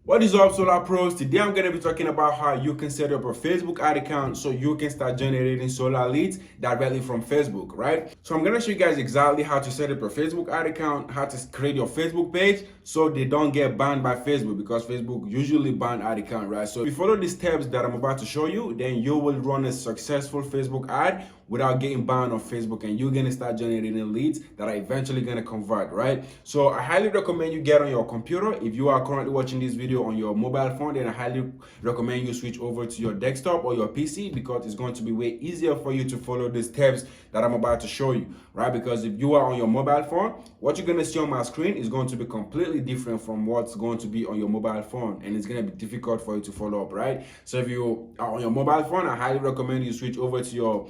What is up, Solar Pros? Today I'm going to be talking about how you can set up a Facebook ad account so you can start generating solar leads directly from Facebook, right? So I'm going to show you guys exactly how to set up a Facebook ad account, how to create your Facebook page so they don't get banned by Facebook, because Facebook usually ban ad account, right? So if you follow the steps that I'm about to show you, then you will run a successful Facebook ad without getting banned on Facebook, and you're gonna start generating leads that are eventually gonna convert, right? So I highly recommend you get on your computer. If you are currently watching this video on your mobile phone, then I highly recommend you switch over to your desktop or your PC, because it's going to be way easier for you to follow the steps that I'm about to show you, right? Because if you are on your mobile phone, what you're gonna see on my screen is going to be completely different from what's going to be on your mobile phone, and it's gonna be difficult for you to follow up, right? So if you are on your mobile phone, I highly recommend you switch over to your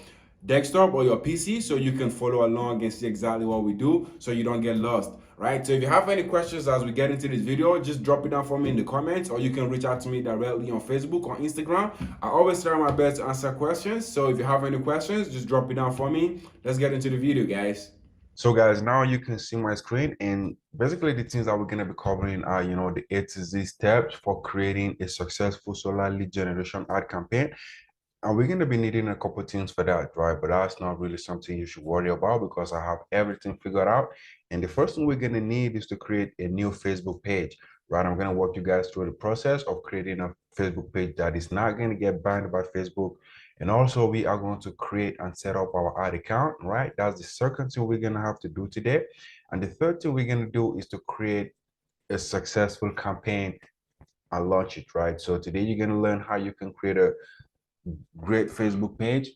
desktop or your PC so you can follow along and see exactly what we do so you don't get lost, right? So if you have any questions as we get into this video, just drop it down for me in the comments, or you can reach out to me directly on Facebook or Instagram. I always try my best to answer questions. So if you have any questions, just drop it down for me. Let's get into the video, guys. So guys, now you can see my screen, and basically the things that we're going to be covering are, the A to Z steps for creating a successful solar lead generation ad campaign. And we're going to be needing a couple things for that, right? But that's not really something you should worry about, because I have everything figured out. And the first thing we're going to need is to create a new Facebook page, right? I'm going to walk you guys through the process of creating a Facebook page that is not going to get banned by Facebook. And also we are going to create and set up our ad account, right? That's the second thing we're going to have to do today. And the third thing we're going to do is to create a successful campaign and launch it, right? So today you're going to learn how you can create a great Facebook page,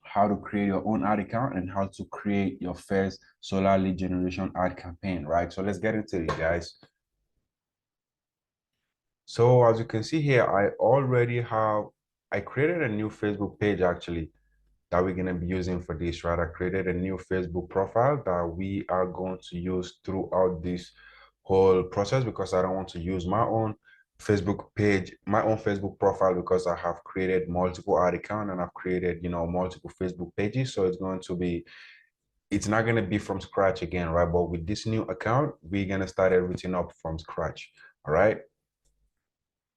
how to create your own ad account, and how to create your first solar lead generation ad campaign, right? So let's get into it, guys. So as you can see here, I created a new Facebook page actually that we're going to be using for this, right? I created a new Facebook profile that we are going to use throughout this whole process, because I don't want to use my own Facebook page, my own Facebook profile, because I have created multiple ad accounts and I've created, multiple Facebook pages. So it's not going to be from scratch again, right? But with this new account, we're going to start everything up from scratch. All right.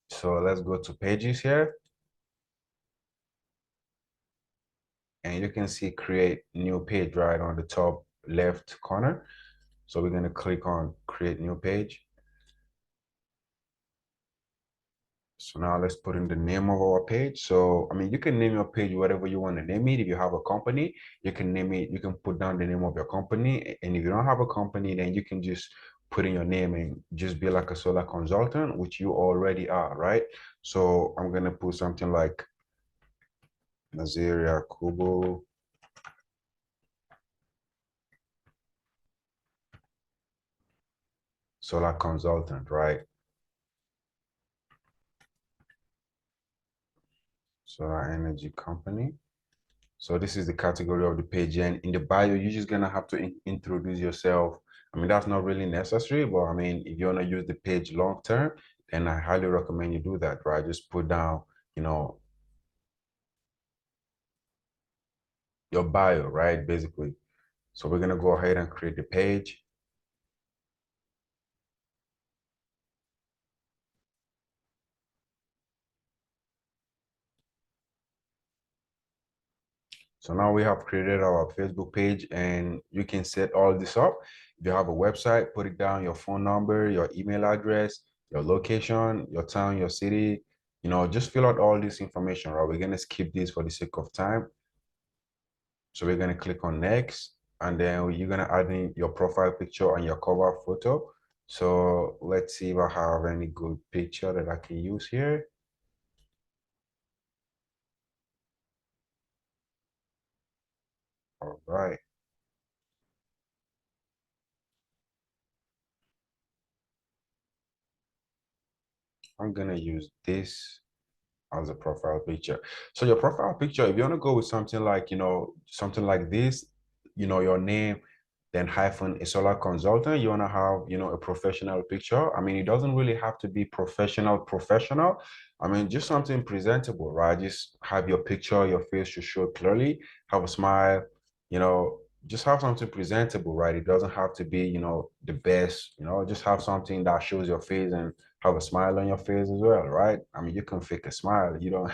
So let's go to pages here. And you can see create new page right on the top left corner. So we're going to click on create new page. So now let's put in the name of our page. So, I mean, you can name your page whatever you want to name it. If you have a company, you can name it, you can put down the name of your company. And if you don't have a company, then you can just put in your name and just be like a solar consultant, which you already are, right? So I'm going to put something like Nazir Kubo solar consultant, right? Solar energy company. So this is the category of the page, and in the bio, you're just gonna have to introduce yourself. I mean, that's not really necessary, but I mean, if you wanna use the page long term, then I highly recommend you do that, right? Just put down, your bio, right? Basically. So we're gonna go ahead and create the page. So now we have created our Facebook page, and you can set all this up. If you have a website, put it down, your phone number, your email address, your location, your town, your city, just fill out all this information, right? We're gonna skip this for the sake of time. So we're gonna click on next, and then you're gonna add in your profile picture and your cover photo. So let's see if I have any good picture that I can use here. All right. I'm gonna use this as a profile picture. So your profile picture, if you want to go with something like, something like this, your name, then hyphen a solar consultant, you want to have, a professional picture. I mean, it doesn't really have to be professional. I mean, just something presentable, right? Just have your picture, your face should show clearly, have a smile, you know, just have something presentable, right? It doesn't have to be, the best, just have something that shows your face and have a smile on your face as well, right? I mean, you can fake a smile. You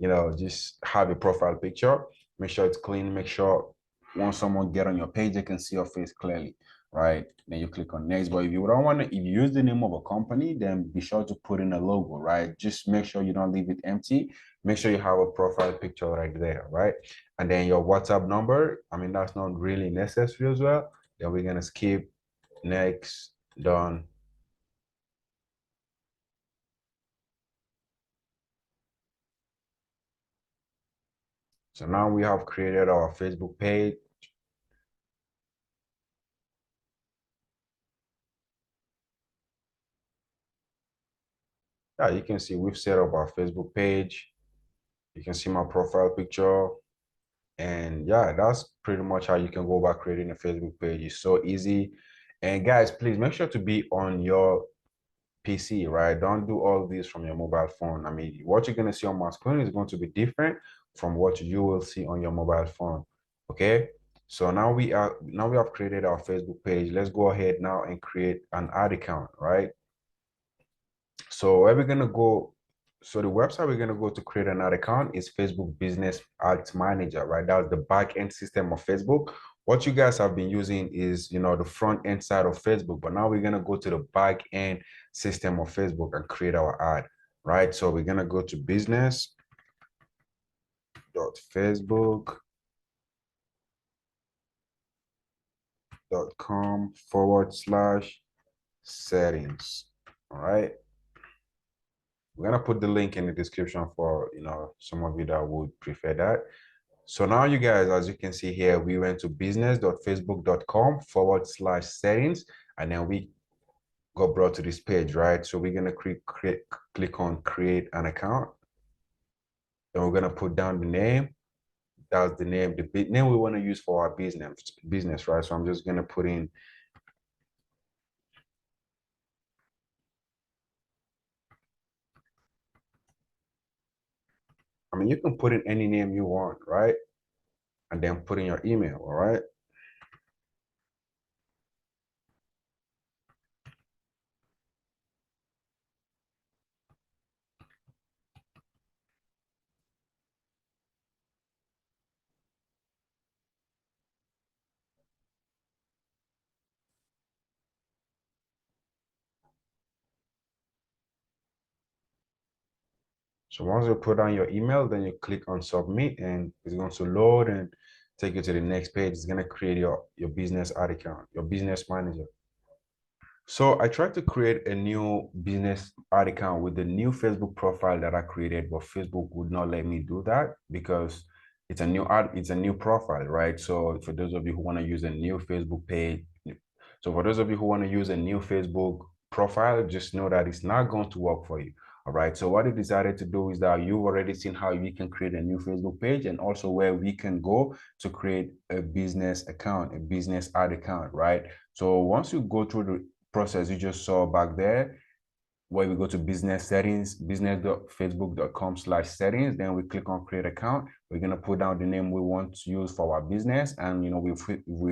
don't, just have a profile picture. Make sure it's clean. Make sure once someone get on your page, they can see your face clearly, right? Then you click on next. But if you don't want to, if you use the name of a company, then be sure to put in a logo, right? Just make sure you don't leave it empty. Make sure you have a profile picture right there, right? And then your WhatsApp number. I mean, that's not really necessary as well. Then we're gonna skip next, done. So now we have created our Facebook page. Yeah, you can see we've set up our Facebook page. You can see my profile picture. And yeah, that's pretty much how you can go about creating a Facebook page. It's so easy. And guys, please make sure to be on your PC, right? Don't do all this from your mobile phone. I mean, what you're gonna see on my screen is going to be different from what you will see on your mobile phone. Okay. So now we have created our Facebook page. Let's go ahead now and create an ad account, right? So where we're gonna go, so the website we're gonna go to create an ad account is Facebook Business Ads Manager, right? That's the back end system of Facebook. What you guys have been using is, the front end side of Facebook, but now we're gonna go to the back end system of Facebook and create our ad, right? So we're gonna go to business.facebook.com/settings. All right. We're gonna put the link in the description for some of you that would prefer that. So now you guys, as you can see here, we went to business.facebook.com/settings, and then we got brought to this page, right? So we're gonna click on create an account. Then we're gonna put down the name. That's the name, the name we want to use for our business, right? So I'm just gonna put in. I mean, you can put in any name you want, right? And then put in your email, all right? So once you put down your email, then you click on submit and it's going to load and take you to the next page. It's going to create your business ad account, your business manager. So I tried to create a new business ad account with the new Facebook profile that I created, but Facebook would not let me do that because it's a new profile, right? So for those of you who want to use a new Facebook page, so for those of you who want to use a new Facebook profile, just know that it's not going to work for you. All right. So what I decided to do is that you've already seen how we can create a new Facebook page and also where we can go to create a business account, a business ad account, right? So once you go through the process you just saw back there, where we go to business settings, business.facebook.com/settings. Then we click on create account. We're going to put down the name we want to use for our business. And, we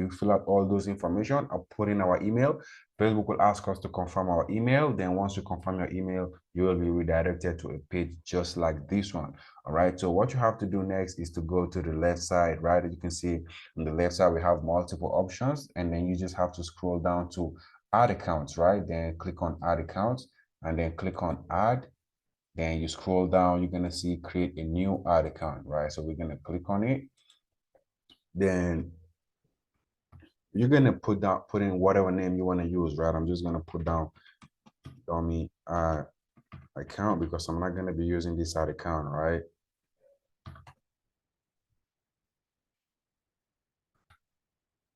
fill out all those information. I'll put in our email. Facebook will ask us to confirm our email. Then once you confirm your email, you will be redirected to a page just like this one. All right. So what you have to do next is to go to the left side, right? As you can see on the left side, we have multiple options. And then you just have to scroll down to add accounts, right? Then click on add accounts and then click on add. Then you scroll down, you're gonna see create a new ad account, right? So we're gonna click on it. Then you're gonna put in whatever name you want to use, right? I'm just gonna put down dummy ad account because I'm not gonna be using this ad account, right?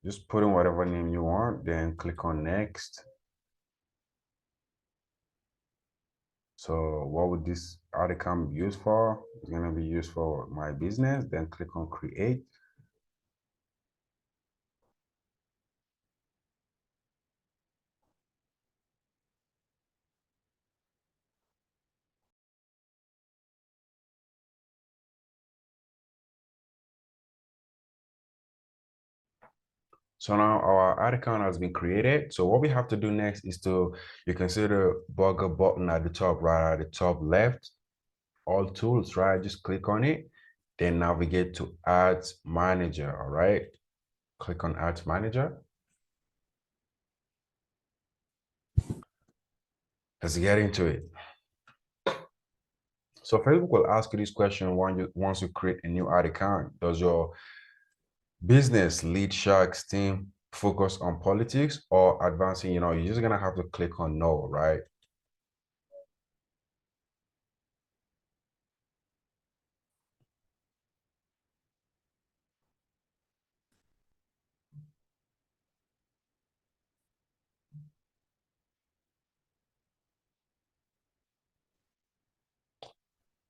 Just put in whatever name you want, then click on next. So what would this ad account be used for? It's gonna be used for my business. Then click on create. So now our ad account has been created. So what we have to do next is to, you can see the burger button at the top, right at the top left, all tools, right? Just click on it, then navigate to Ads Manager, all right? Click on Ads Manager. Let's get into it. So Facebook will ask you this question once you create a new ad account. Does your business lead sharks team focus on politics or advancing? You're just gonna have to click on no, right?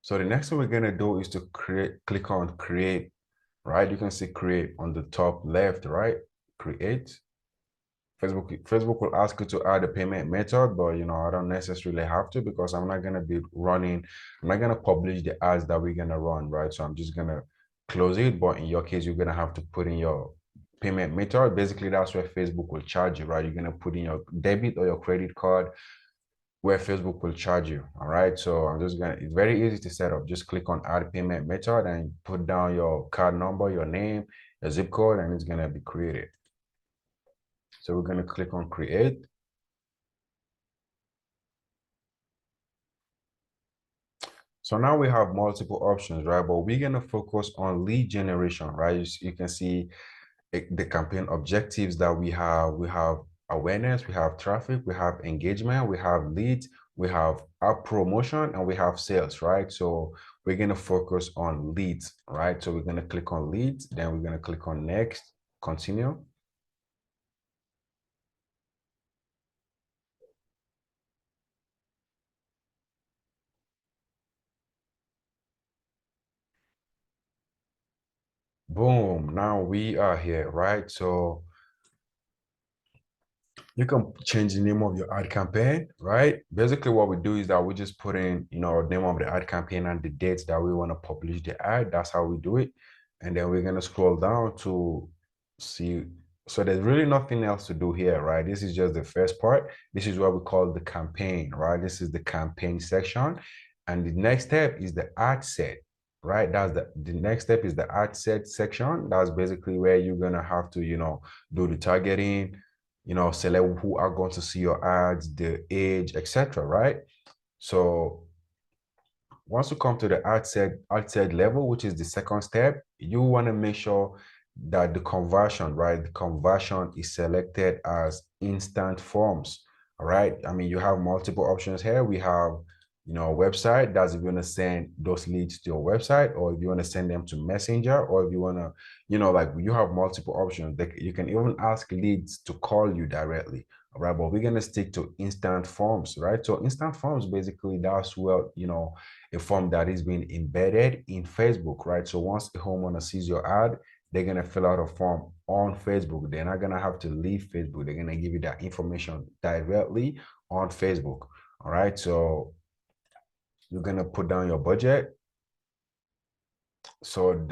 So the next thing we're gonna do is to click on create, right? You can see create on the top left, right? Create. Facebook will ask you to add a payment method, but I don't necessarily have to because I'm not gonna be running, I'm not gonna publish the ads that we're gonna run, right? So I'm just gonna close it. But in your case, you're gonna have to put in your payment method. Basically, that's where Facebook will charge you, right? You're gonna put in your debit or your credit card where Facebook will charge you. All right. So it's very easy to set up. Just click on add payment method and put down your card number, your name, your zip code, and it's gonna be created. So we're gonna click on create. So now we have multiple options, right? But we're gonna focus on lead generation, right? You can see the campaign objectives that we have. We have awareness, we have traffic, we have engagement, we have leads, we have app promotion, and we have sales, right? So we're gonna focus on leads, right? So we're gonna click on leads, then we're gonna click on next, continue. Boom, now we are here, right? So you can change the name of your ad campaign, right? Basically, what we do is that we just put in, name of the ad campaign and the dates that we want to publish the ad. That's how we do it. And then we're going to scroll down to see. So there's really nothing else to do here, right? This is just the first part. This is what we call the campaign, right? This is the campaign section. And the next step is the ad set, right? That's the next step is the ad set section. That's basically where you're going to have to, do the targeting, select who are going to see your ads, the age, etc. Right? So once you come to the ad set level, which is the second step, you want to make sure that the conversion, right? The conversion is selected as instant forms. All right. I mean, you have multiple options here. We have, website. That's if you want to send those leads to your website, or if you want to send them to Messenger, or if you want to, like you have multiple options. You can even ask leads to call you directly. All right. But we're going to stick to instant forms, right? So instant forms, basically, that's where, a form that is being embedded in Facebook, right? So once a homeowner sees your ad, they're gonna fill out a form on Facebook. They're not gonna have to leave Facebook. They're gonna give you that information directly on Facebook. All right. So you're gonna put down your budget. So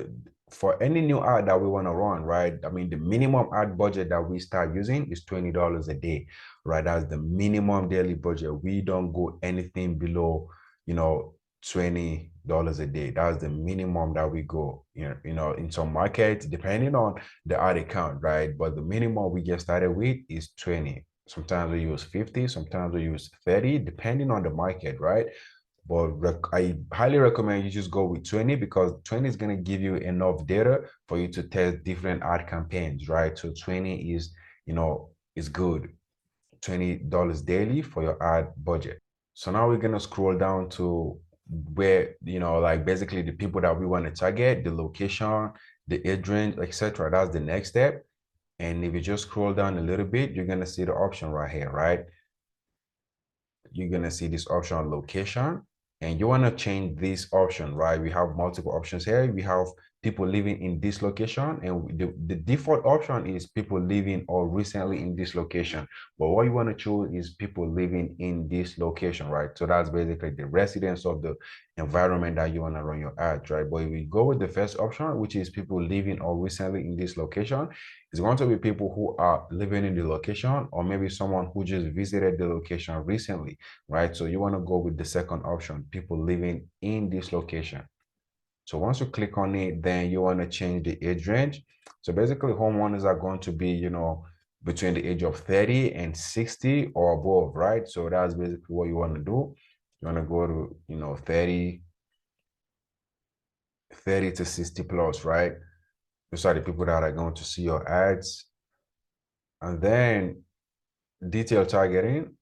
for any new ad that we want to run, right? I mean, the minimum ad budget that we start using is $20 a day, right? That's the minimum daily budget. We don't go anything below, $20 a day. That's the minimum that we go. In some markets, depending on the ad account, right? But the minimum we get started with is 20. Sometimes we use 50, sometimes we use 30, depending on the market, right? But I highly recommend you just go with 20 because 20 is going to give you enough data for you to test different ad campaigns, right? So 20 is good. $20 daily for your ad budget. So now we're going to scroll down to where, like basically the people that we want to target, the location, the age range, etc. That's the next step. And if you just scroll down a little bit, you're going to see the option right here, right? You're going to see this option location, and you want to change this option, right? We have multiple options here. We have people living in this location, and the default option is people living or recently in this location. But what you want to choose is people living in this location, right? So that's basically the residents of the environment that you want to run your ads, right? But if we go with the first option, which is people living or recently in this location, it's going to be people who are living in the location, or maybe someone who just visited the location recently, right? So you want to go with the second option, people living in this location. So once you click on it, then you want to change the age range. So basically, homeowners are going to be, between the age of 30 and 60 or above, right? So that's basically what you want to do. You want to go to, 30 to 60 plus, right? Those are the people that are going to see your ads. And then detailed targeting,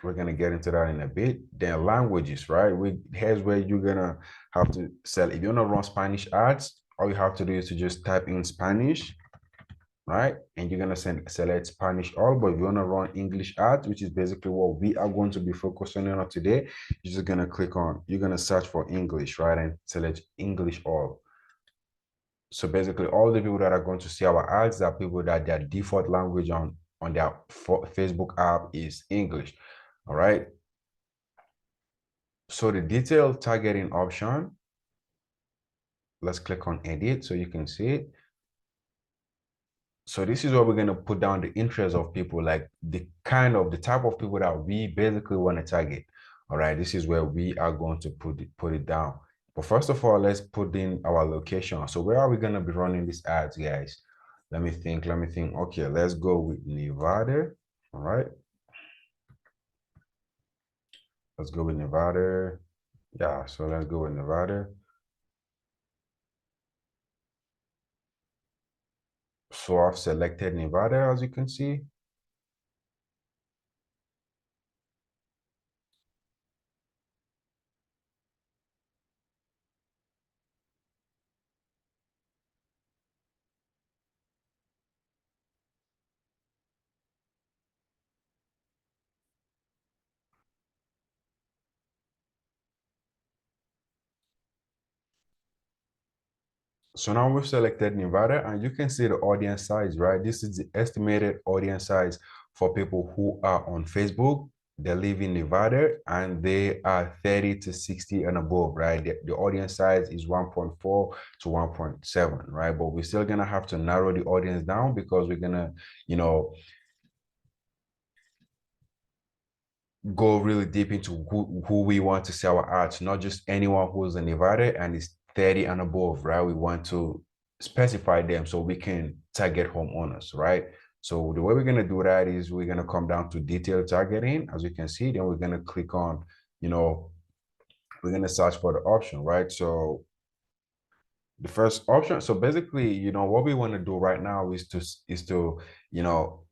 we're gonna get into that in a bit. Then languages, right? Here's where you're gonna have to sell. If you wanna run Spanish ads, all you have to do is to just type in Spanish, right? And you're gonna select Spanish all. But if you wanna run English ads, which is basically what we are going to be focusing on today, you're just gonna you're gonna search for English, right? And select English all. So basically, all the people that are going to see our ads are people that their default language on their Facebook app is English. All right. So the detailed targeting option, let's click on edit so you can see it. So this is where we're going to put down the interest of people, like the type of people that we basically want to target. All right, this is where we are going to put it down. But first of all, let's put in our location. So where are we going to be running these ads, guys? Let me think. Okay, let's go with Nevada. All right. Let's go with Nevada. Yeah, so let's go with Nevada. So I've selected Nevada, as you can see. So now we've selected Nevada, and you can see the audience size, right? This is the estimated audience size for people who are on Facebook. They live in Nevada and they are 30 to 60 and above, right? The audience size is 1.4 to 1.7, right? But we're still gonna have to narrow the audience down because we're gonna, you know, go really deep into who we want to sell our ads, not just anyone who's in Nevada and is 30 and above, right? We want to specify them so we can target homeowners, right? So the way we're going to do that is we're going to come down to detailed targeting, as you can see. Then we're going to click on, we're going to search for the option, right? So the first option, so basically, what we want to do right now is to you know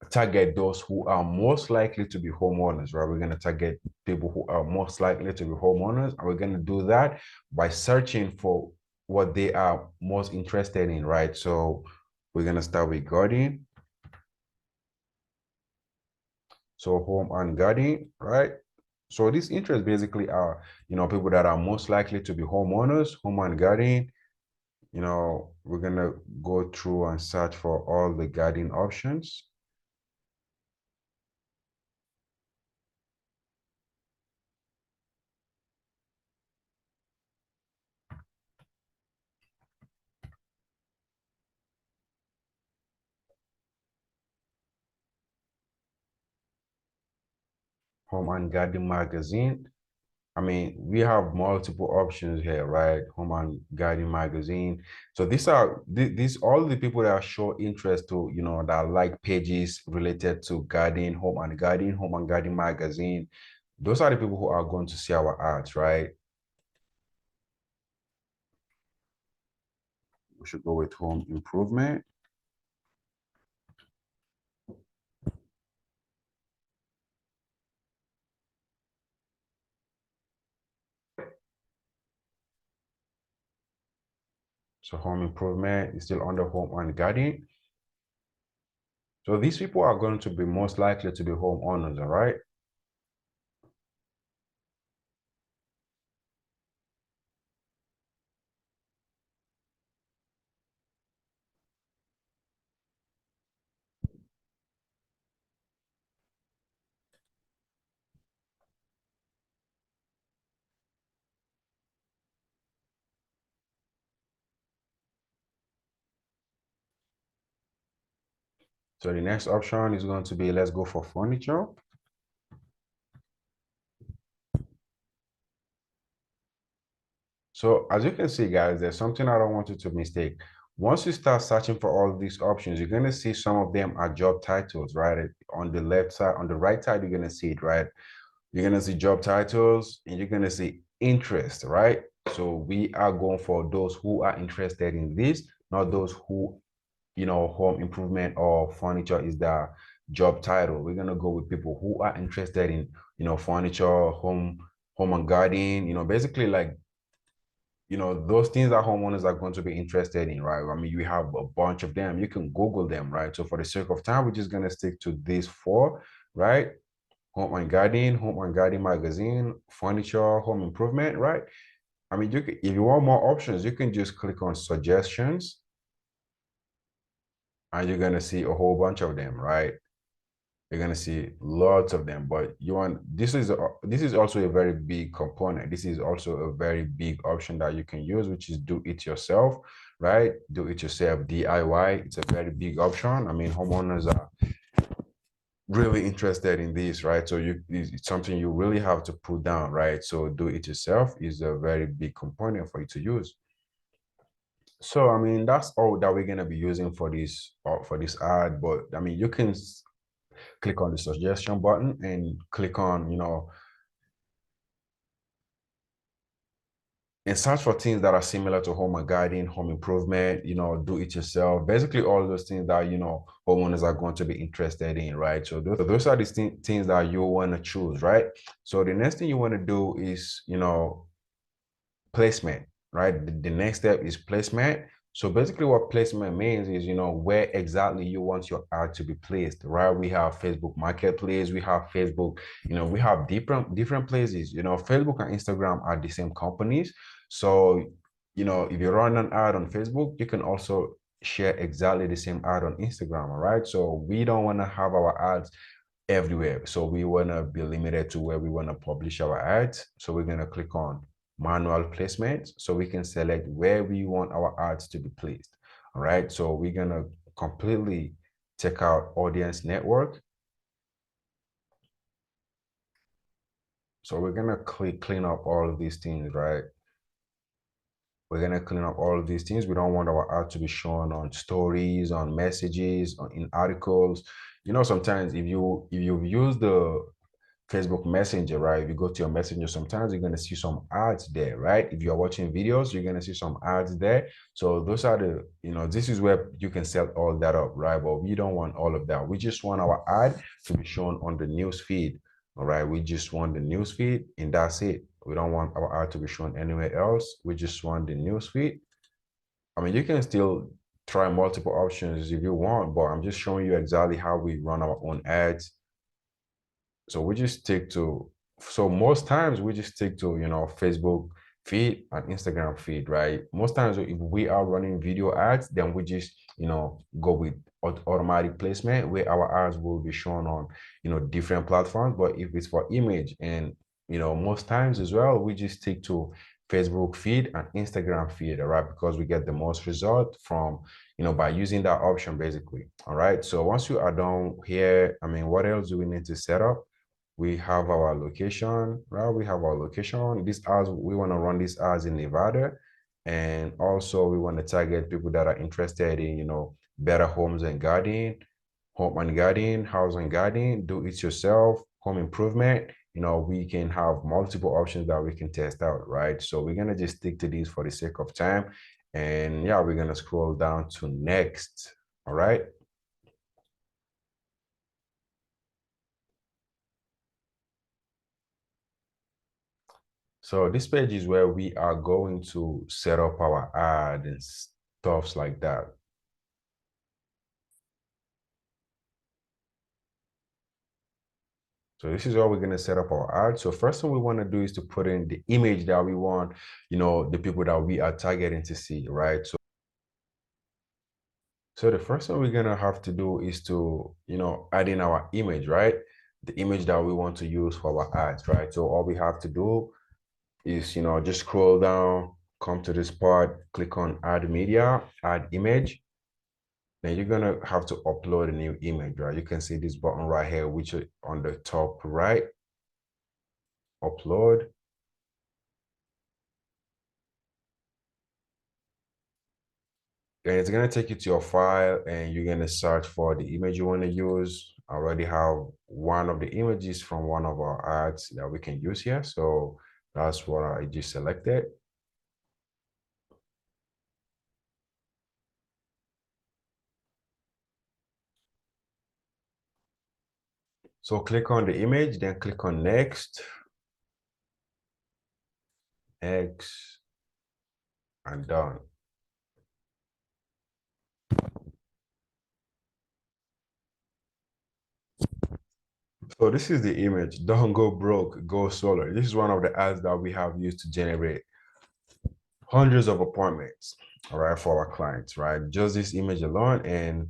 target those who are most likely to be homeowners, right? We're going to target people who are most likely to be homeowners, and we're going to do that by searching for what they are most interested in, right? So we're going to start with gardening. So home and gardening, right? So these interests basically are, people that are most likely to be homeowners, home and gardening. We're going to go through and search for all the gardening options. Home and garden magazine. I mean, we have multiple options here, right? Home and garden magazine. So these all the people that show interest to, that like pages related to garden, home and garden magazine. Those are the people who are going to see our ads, right? We should go with home improvement. So home improvement is still under home and garden. So these people are going to be most likely to be homeowners, all right? So the next option is going to be, let's go for furniture. So as you can see, guys, there's something I don't want you to mistake. Once you start searching for all these options, you're going to see some of them are job titles, right? On the left side, on the right side, you're going to see it, right? You're going to see job titles and you're going to see interest, right? So we are going for those who are interested in this, not those who, home improvement or furniture is the job title. We're going to go with people who are interested in, furniture, home and garden, basically like, those things that homeowners are going to be interested in, right? I mean, we have a bunch of them. You can Google them, right? So for the sake of time, we're just going to stick to these four, right? Home and garden magazine, furniture, home improvement, right? I mean, you can, if you want more options, you can just click on suggestions and you're going to see a whole bunch of them, right? You're going to see lots of them, but this is also a very big component. This is also a very big option that you can use, which is do it yourself, right? Do it yourself, DIY. It's a very big option. I mean, homeowners are really interested in this, right? So it's something you really have to put down, right? So do it yourself is a very big component for you to use. So I mean, that's all that we're gonna be using for this ad. But I mean, you can click on the suggestion button and click on, and search for things that are similar to home and garden, home improvement, do it yourself. Basically, all those things that, homeowners are going to be interested in, right? So those are the things that you want to choose, right? So the next thing you want to do is, placement, right? The next step is placement. So basically what placement means is, where exactly you want your ad to be placed, right? We have Facebook Marketplace, we have Facebook, we have different places. Facebook and Instagram are the same companies. So, if you run an ad on Facebook, you can also share exactly the same ad on Instagram, all right? So we don't want to have our ads everywhere. So we want to be limited to where we want to publish our ads. So we're going to click on manual placement so we can select where we want our ads to be placed. All right. So we're going to completely check out audience network. So we're going to clean up all of these things, right? We're going to clean up all of these things. We don't want our ad to be shown on stories, on messages, in articles. Sometimes if you use the Facebook Messenger, right? If you go to your Messenger, sometimes you're going to see some ads there, right? If you're watching videos, you're going to see some ads there. So those are this is where you can set all that up, right? But we don't want all of that. We just want our ad to be shown on the news feed, all right? We just want the news feed and that's it. We don't want our ad to be shown anywhere else. We just want the news feed. I mean, you can still try multiple options if you want, but I'm just showing you exactly how we run our own ads. So we just stick to, so most times we just stick to, Facebook feed and Instagram feed, right? Most times if we are running video ads, then we just, go with automatic placement where our ads will be shown on, different platforms. But if it's for image and, most times as well, we just stick to Facebook feed and Instagram feed, all right? Because we get the most result from, by using that option basically. All right. So once you are done here, I mean, what else do we need to set up? We have our location, right? We have our location. This ads, we want to run these ads in Nevada. And also we want to target people that are interested in, better homes and garden, home and garden, house and garden, do it yourself, home improvement. We can have multiple options that we can test out, right? So we're going to just stick to these for the sake of time. And yeah, we're going to scroll down to next. All right. So this page is where we are going to set up our ad and stuffs like that. So this is how we're going to set up our ad. So first thing we want to do is to put in the image that we want, the people that we are targeting to see, right? So the first thing we're going to have to do is to, add in our image, right? The image that we want to use for our ads, right? So all we have to do is, just scroll down, come to this part, click on add media, add image. Then you're gonna have to upload a new image, right? You can see this button right here, which is on the top right, upload. And it's gonna take you to your file and you're gonna search for the image you want to use. I already have one of the images from one of our ads that we can use here. So that's what I just selected. So click on the image, then click on next, X, and done. So this is the image. Don't go broke, go solar. This is one of the ads that we have used to generate hundreds of appointments, all right, for our clients, right? Just this image alone. And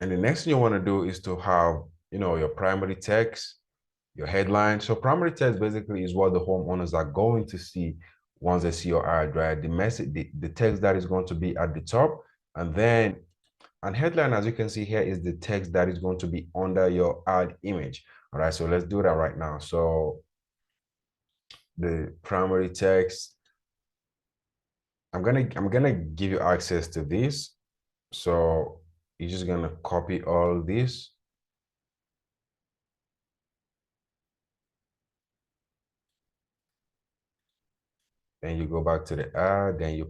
the next thing you want to do is to have, your primary text, your headline. So primary text basically is what the homeowners are going to see once they see your ad, right? The message, the text that is going to be at the top, and then and headline, as you can see here, is the text that is going to be under your ad image. All right, so let's do that right now. So the primary text, I'm gonna give you access to this. So you're just gonna copy all this. Then you go back to the ad, then you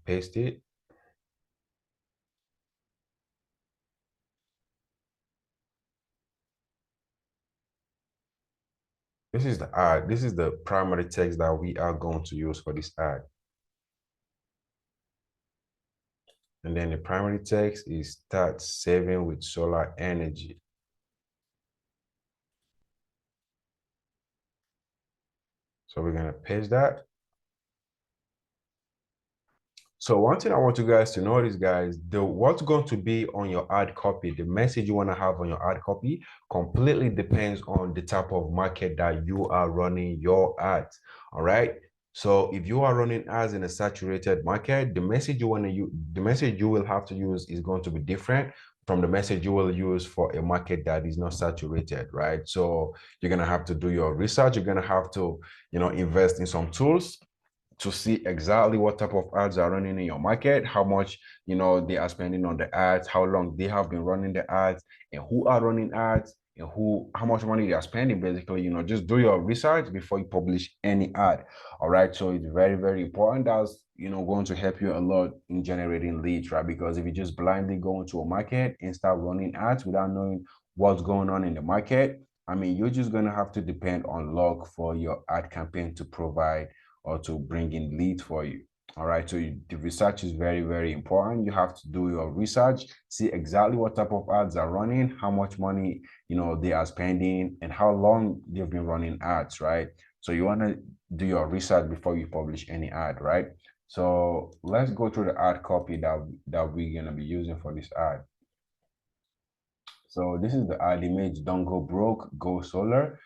paste it. This is the ad. This is the primary text that we are going to use for this ad. And then the primary text is start saving with solar energy. So we're gonna paste that. So one thing I want you guys to notice, guys, what's going to be on your ad copy, the message you want to have on your ad copy completely depends on the type of market that you are running your ads. All right. So if you are running ads in a saturated market, the message the message you will have to use is going to be different from the message you will use for a market that is not saturated, right? So you're gonna have to do your research. You're gonna have to, invest in some tools to see exactly what type of ads are running in your market, how much they are spending on the ads, how long they have been running the ads, and who are running ads, and how much money they are spending. Basically, just do your research before you publish any ad. All right. So it's very, very important. That's going to help you a lot in generating leads, right? Because if you just blindly go into a market and start running ads without knowing what's going on in the market, I mean, you're just gonna have to depend on luck for your ad campaign to provide or to bring in leads for you. All right. So the research is very, very important. You have to do your research, see exactly what type of ads are running, how much money, they are spending, and how long they've been running ads, right? So you want to do your research before you publish any ad, right? So let's go through the ad copy that we're going to be using for this ad. So this is the ad image. Don't go broke, go solar.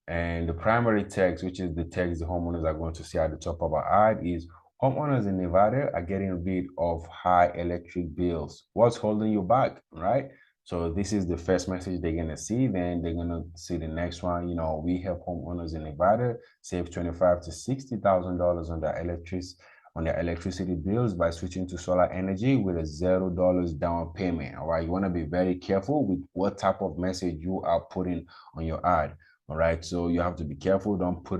And the primary text, which is the text the homeowners are going to see at the top of our ad, is homeowners in Nevada are getting rid of high electric bills. What's holding you back, right? So this is the first message they're gonna see. Then they're gonna see the next one. We help homeowners in Nevada save $25,000 to $60,000 on their electricity bills by switching to solar energy with a $0 down payment. All right, you want to be very careful with what type of message you are putting on your ad. All right, so you have to be careful. Don't put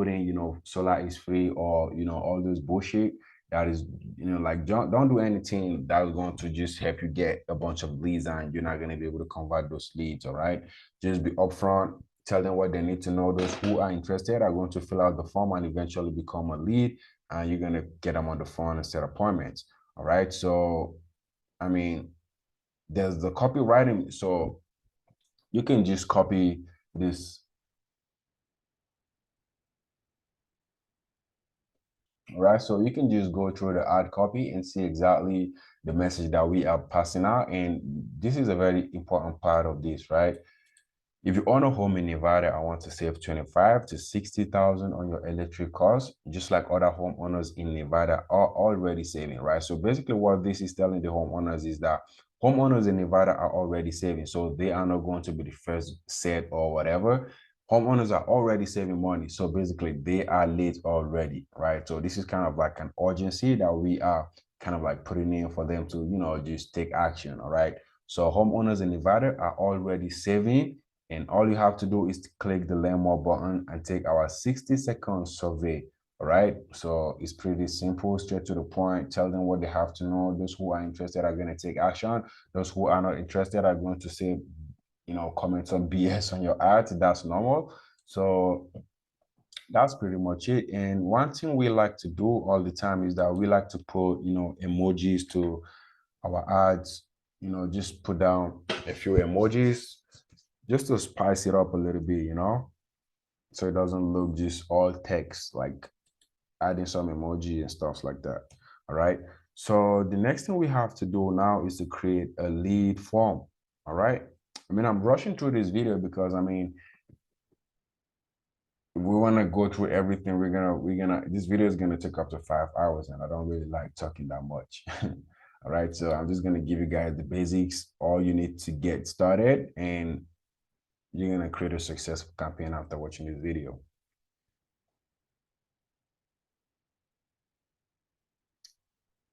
in, solar is free, or all this bullshit that is, like, don't do anything that's going to just help you get a bunch of leads and you're not going to be able to convert those leads. All right, just be upfront, tell them what they need to know. Those who are interested are going to fill out the form and eventually become a lead, and you're going to get them on the phone and set appointments. All right, so I mean, there's the copywriting. So you can just copy this. Right, so you can just go through the ad copy and see exactly the message that we are passing out. And this is a very important part of this, right? If you own a home in Nevada, I want to save 25 to 60,000 on your electric costs, just like other homeowners in Nevada are already saving, right? So basically what this is telling the homeowners is that homeowners in Nevada are already saving. So they are not going to be the first set or whatever. Homeowners are already saving money. So basically they are late already, right? So this is kind of like an urgency that we are kind of like putting in for them to, just take action, all right? So homeowners in Nevada are already saving, and all you have to do is to click the learn more button and take our 60-second survey. All right. So it's pretty simple, straight to the point. Tell them what they have to know. Those who are interested are going to take action. Those who are not interested are going to say, comment some BS on your art. That's normal. So that's pretty much it. And one thing we like to do all the time is that we like to put, emojis to our ads, just put down a few emojis just to spice it up a little bit, so it doesn't look just all text, like adding some emoji and stuff like that. All right. So the next thing we have to do now is to create a lead form. All right. I'm rushing through this video because if we want to go through everything, this video is gonna take up to 5 hours, and I don't really like talking that much. All right. So I'm just gonna give you guys the basics, all you need to get started, and you're gonna create a successful campaign after watching this video.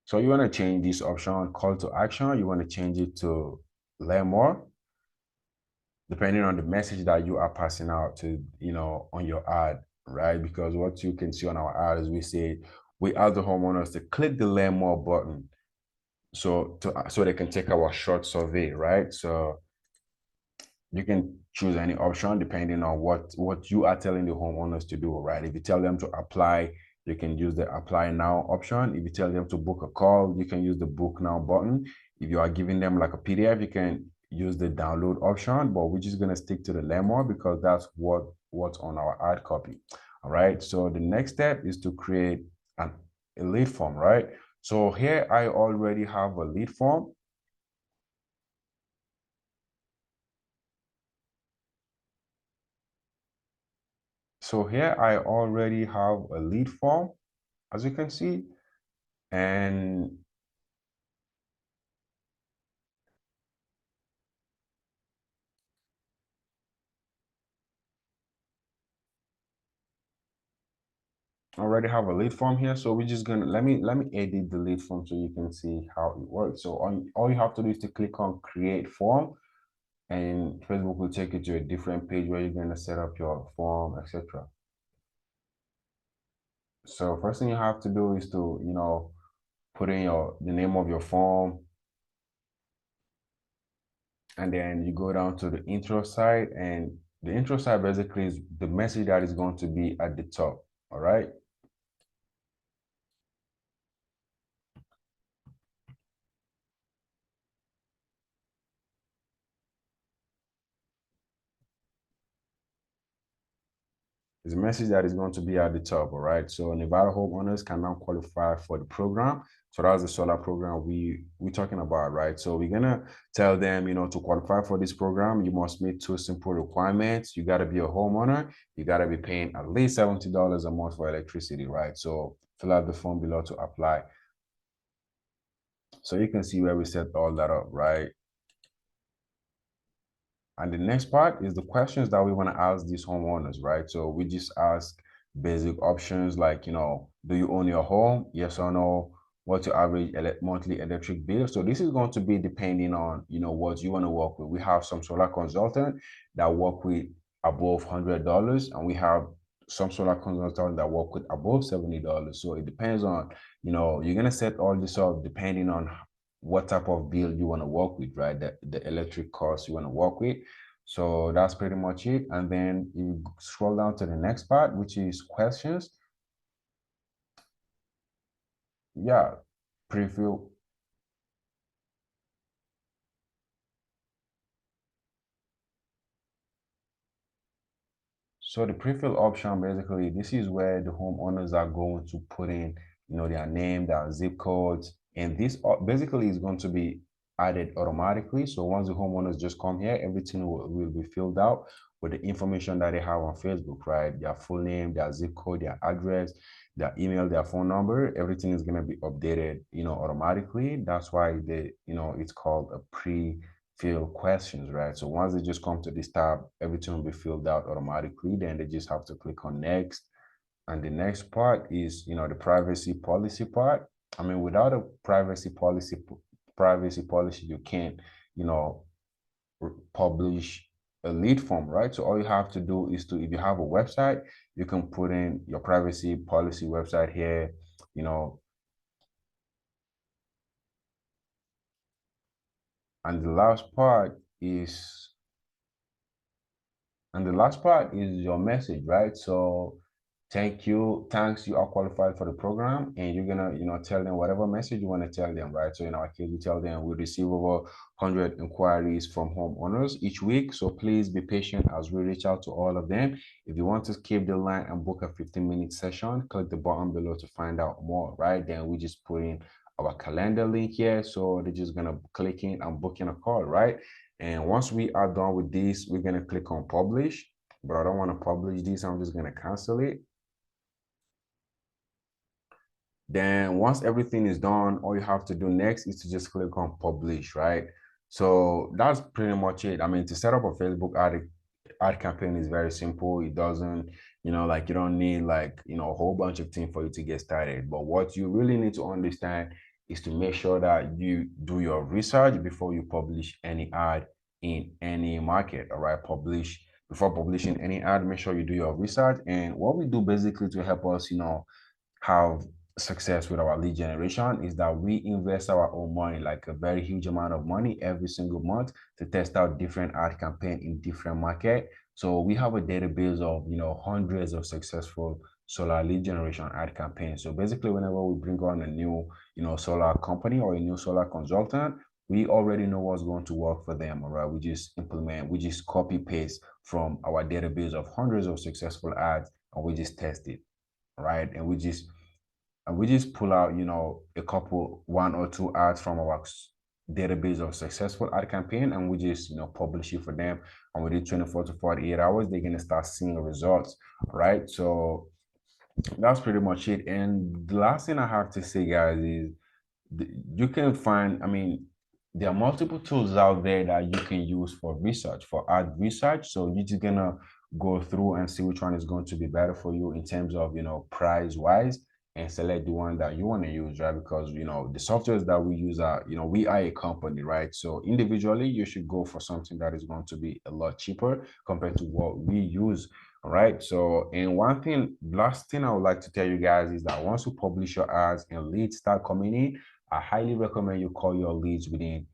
So you want to change this option, call to action. You want to change it to learn more, depending on the message that you are passing out to, on your ad, right? Because what you can see on our ad is we say, we ask the homeowners to click the learn more button. So they can take our short survey, right? So you can choose any option depending on what you are telling the homeowners to do, right? If you tell them to apply, you can use the apply now option. If you tell them to book a call, you can use the book now button. If you are giving them like a PDF, you can use the download option, but we're just going to stick to the lemon because that's what's on our ad copy. All right. So the next step is to create a lead form, right? So here I already have a lead form. So here I already have a lead form, as you can see, and I already have a lead form here. So we're just gonna let me edit the lead form so you can see how it works. So all you have to do is to click on create form, and Facebook will take you to a different page where you're gonna set up your form, etc. So first thing you have to do is to put in the name of your form, and then you go down to the intro site, and the intro site basically is the message that is going to be at the top. All right. It's a message that is going to be at the top, all right? So Nevada homeowners can now qualify for the program. So that's the solar program we're talking about, right? So we're gonna tell them, to qualify for this program, you must meet two simple requirements. You gotta be a homeowner. You gotta be paying at least $70 a month for electricity, right? So fill out the form below to apply. So you can see where we set all that up, right? And the next part is the questions that we want to ask these homeowners, right? So we just ask basic options like, do you own your home? Yes or no? What's your average monthly electric bill? So this is going to be depending on, what you want to work with. We have some solar consultant that work with above $100, and we have some solar consultant that work with above $70. So it depends on, you're going to set all this up depending on what type of bill you want to work with, right? The electric cost you want to work with. So that's pretty much it. And then you scroll down to the next part, which is questions. Yeah, preview. So the pre-fill option, basically, this is where the homeowners are going to put in, their name, their zip codes, and this basically is going to be added automatically. So once the homeowners just come here, everything will be filled out with the information that they have on Facebook, right? Their full name, their zip code, their address, their email, their phone number, everything is going to be updated, automatically. That's why it's called a pre-filled questions, right? So once they just come to this tab, everything will be filled out automatically. Then they just have to click on next. And the next part is, the privacy policy part. I mean, without a privacy policy, you can't, you know, publish a lead form, right? So all you have to do is if you have a website, you can put in your privacy policy website here, you know, and the last part is your message, right? So thanks, you are qualified for the program, and you're gonna, tell them whatever message you want to tell them, right? So in our case, we tell them we receive over 100 inquiries from homeowners each week. So please be patient as we reach out to all of them. If you want to keep the line and book a 15-minute session, click the button below to find out more, right? Then we just put in our calendar link here. So they're just gonna click in and book in a call, right? And once we are done with this, we're gonna click on publish, but I don't want to publish this. I'm just gonna cancel it. Then once everything is done, all you have to do next is to just click on publish, right? So that's pretty much it. I mean, to set up a Facebook ad campaign is very simple. It doesn't, like you don't need like, a whole bunch of things for you to get started. But what you really need to understand is to make sure that you do your research before you publish any ad in any market. All right, before publishing any ad, make sure you do your research. And what we do basically to help us, have success with our lead generation is that we invest our own money, like a very huge amount of money every single month, to test out different ad campaign in different market. So we have a database of, hundreds of successful solar lead generation ad campaigns. So basically, whenever we bring on a new, solar company or a new solar consultant, we already know what's going to work for them. All right, we just copy paste from our database of hundreds of successful ads, and we just test it, right? And we just pull out, a couple, one or two ads from our database of successful ad campaign, and we just, publish it for them. And within 24 to 48 hours, they're gonna start seeing the results, right? So that's pretty much it. And the last thing I have to say, guys, is you can find, I mean, there are multiple tools out there that you can use for research, for ad research. So you're just gonna go through and see which one is going to be better for you in terms of, price wise, and select the one that you want to use, right? Because, the softwares that we use are, we are a company, right? So individually, you should go for something that is going to be a lot cheaper compared to what we use. All right. So, and last thing I would like to tell you guys is that once you publish your ads and leads start coming in, I highly recommend you call your leads within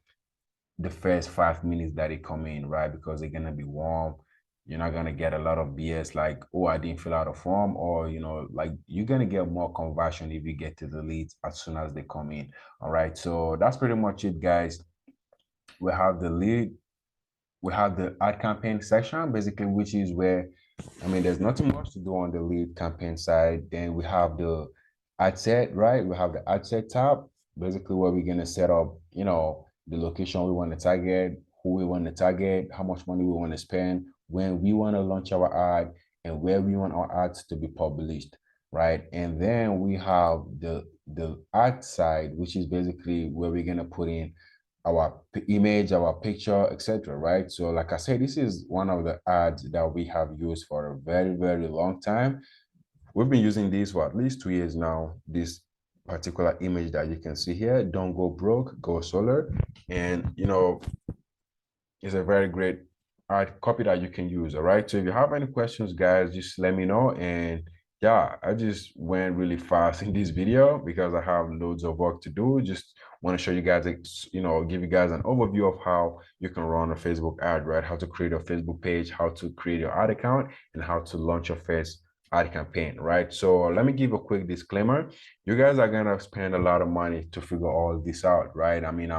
the first 5 minutes that they come in, right? Because they're gonna be warm. You're not gonna get a lot of BS like, oh, I didn't fill out a form, or like you're gonna get more conversion if you get to the leads as soon as they come in. All right. So that's pretty much it, guys. We have the lead, we have the ad campaign section, basically, which is where, I mean, there's nothing much to do on the lead campaign side. Then we have the ad set, right? We have the ad set tab, basically where we're gonna set up, the location we want to target, who we want to target, how much money we want to spend, when we want to launch our ad, and where we want our ads to be published, right? And then we have the ad side, which is basically where we're gonna put in our image, our picture, etc. Right? So like I said, this is one of the ads that we have used for a very, very long time. We've been using this for at least 2 years now. This particular image that you can see here, don't go broke, go solar. And it's a very great art copy that you can use. All right. So if you have any questions, guys, just let me know. And yeah, I just went really fast in this video because I have loads of work to do. Just want to show you guys, give you guys an overview of how you can run a Facebook ad, right? How to create a Facebook page, how to create your ad account, and how to launch your first ad campaign, right? So let me give a quick disclaimer. You guys are gonna spend a lot of money to figure all this out, right? I mean,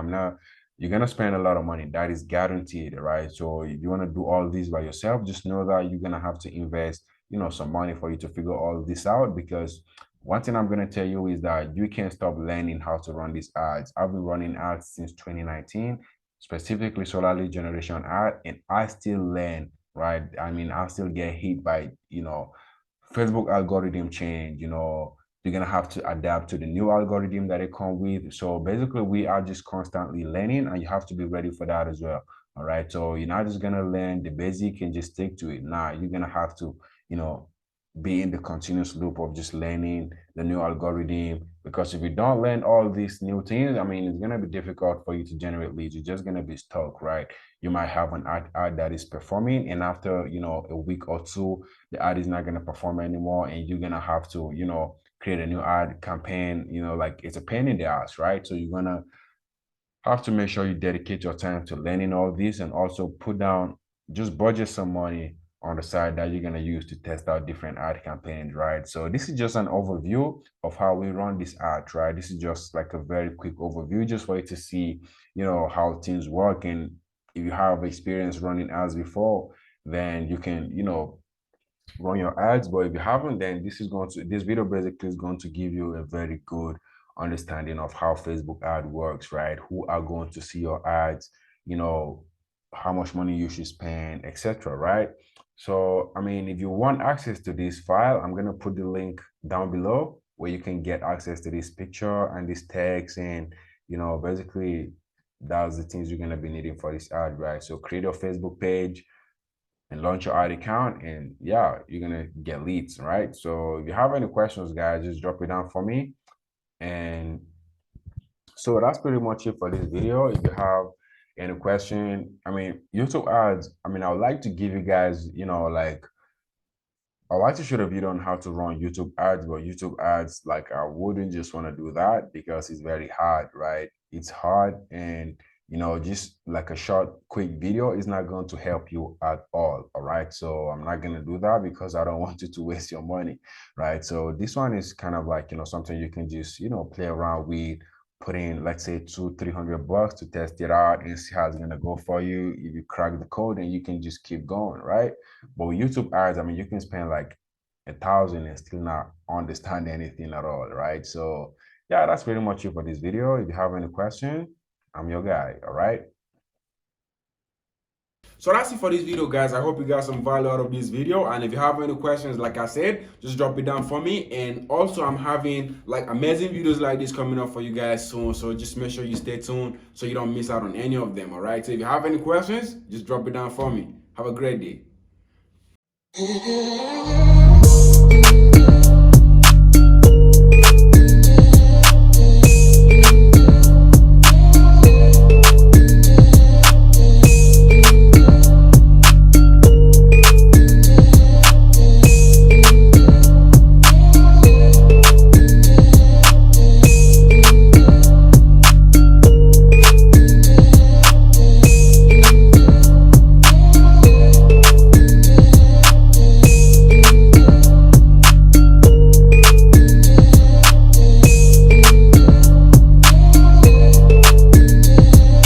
you're gonna spend a lot of money, that is guaranteed, right? So if you want to do all this by yourself, just know that you're gonna have to invest, some money for you to figure all this out, because one thing I'm going to tell you is that you can't stop learning how to run these ads. I've been running ads since 2019, specifically solar lead generation ad, and I still learn, right? I mean, I still get hit by, Facebook algorithm change, you're gonna have to adapt to the new algorithm that it come with. So basically we are just constantly learning, and you have to be ready for that as well. All right. So you're not just gonna learn the basic and just stick to it. Nah, you're gonna have to, you know, be in the continuous loop of just learning the new algorithm, because if you don't learn all these new things, I mean, it's going to be difficult for you to generate leads. You're just going to be stuck, right? You might have an ad that is performing, and after a week or two, the ad is not going to perform anymore, and you're going to have to create a new ad campaign. Like, it's a pain in the ass, right? So you're going to have to make sure you dedicate your time to learning all this, and also put down, just budget some money on the side that you're going to use to test out different ad campaigns, right? So this is just an overview of how we run this ad, right? This is just like a very quick overview, just for you to see, how things work. And if you have experience running ads before, then you can, run your ads. But if you haven't, then this video basically is going to give you a very good understanding of how Facebook ad works, right? Who are going to see your ads, how much money you should spend, etc., right? So I mean, if you want access to this file, I'm going to put the link down below where you can get access to this picture and this text, and basically that's the things you're going to be needing for this ad, right? So create your Facebook page and launch your ad account, and yeah, you're gonna get leads, right? So if you have any questions, guys, just drop it down for me. And so that's pretty much it for this video. If you have any question, I mean, YouTube ads, I mean, I would like to give you guys, like, I'd like to show a video on how to run YouTube ads, but YouTube ads, like, I wouldn't just want to do that because it's very hard, right? It's hard, and just like a short, quick video is not going to help you at all right? So I'm not going to do that because I don't want you to waste your money, right? So this one is kind of like, something you can just, play around with, put in, let's say, $200-300 to test it out and see how it's going to go for you. If you crack the code, and you can just keep going, right? But with YouTube ads, I mean, you can spend like 1,000 and still not understand anything at all, right? So yeah, that's pretty much it for this video. If you have any question, I'm your guy, all right? So that's it for this video, guys. I hope you got some value out of this video. And if you have any questions, like I said, just drop it down for me. And also, I'm having like amazing videos like this coming up for you guys soon. So just make sure you stay tuned so you don't miss out on any of them, all right? So if you have any questions, just drop it down for me. Have a great day.